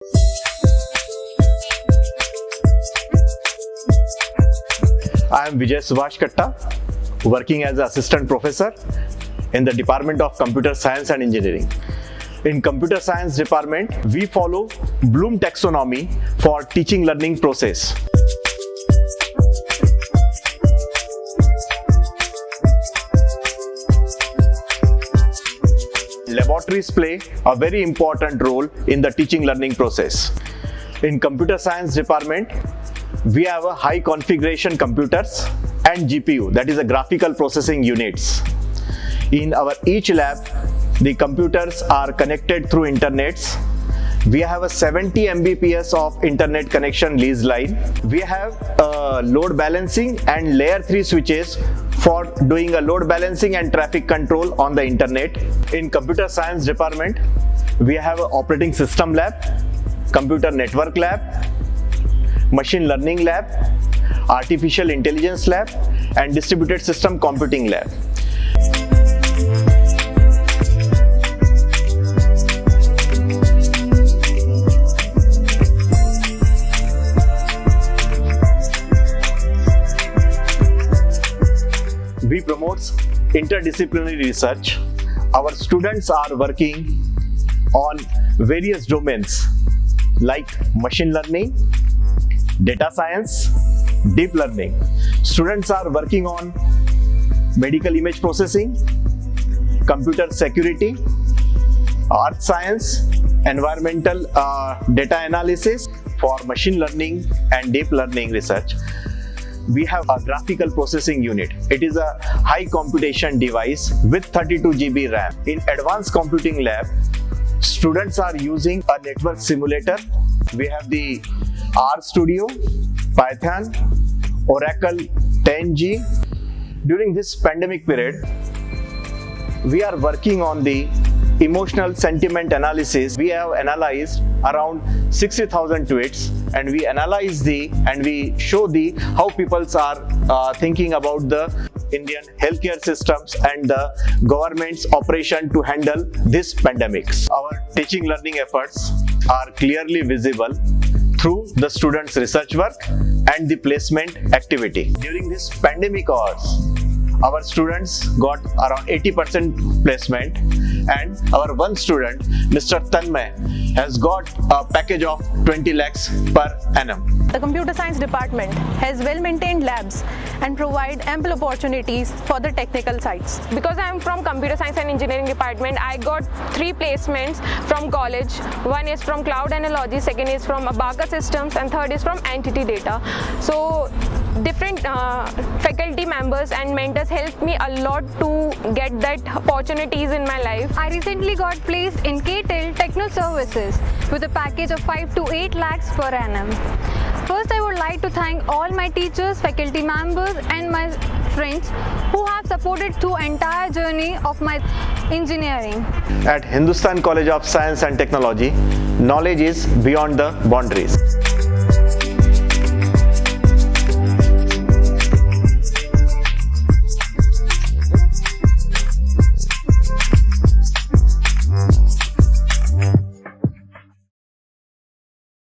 I am Vijay Subhash Katta, working as an assistant professor in the Department of Computer Science and Engineering. In Computer Science department, we follow Bloom taxonomy for teaching learning process. Laboratories play a very important role in the teaching learning process. In Computer Science department, we have a high configuration computers and GPU, that is a graphical processing units. In our each lab, the computers are connected through internets. We have a 70 Mbps of internet connection lease line. We have load balancing and layer 3 switches for doing a load balancing and traffic control on the internet. In Computer Science department, we have an operating system lab, computer network lab, machine learning lab, artificial intelligence lab, and distributed system computing lab. We promote interdisciplinary research. Our students are working on various domains like machine learning, data science, deep learning. Students are working on medical image processing, computer security, earth science, environmental data analysis. For machine learning and deep learning research, we have a graphical processing unit. It is a high computation device with 32 GB RAM. In advanced computing lab, students are using a network simulator. We have the RStudio, Python, Oracle 10G. During this pandemic period, we are working on the emotional sentiment analysis. We have analyzed around 60,000 tweets, and we analyze and we show how people are thinking about the Indian healthcare systems and the government's operation to handle this pandemics. Our teaching learning efforts are clearly visible through the students' research work and the placement activity. During this pandemic hours, our students got around 80% placement, and our one student, Mr. Tanmay, has got a package of 20 lakhs per annum. The Computer Science department has well-maintained labs and provide ample opportunities for the technical sides. Because I am from Computer Science and Engineering department, I got 3 placements from college. One is from Cloud Analogy, second is from Abaca Systems, and third is from Entity Data. So different faculty members and mentors helped me a lot to get that opportunities in my life. I recently got placed in KTEL Techno Services with a package of 5 to 8 lakhs per annum. First, I would like to thank all my teachers, faculty members, and my friends who have supported through entire journey of my engineering. At Hindustan College of Science and Technology, knowledge is beyond the boundaries.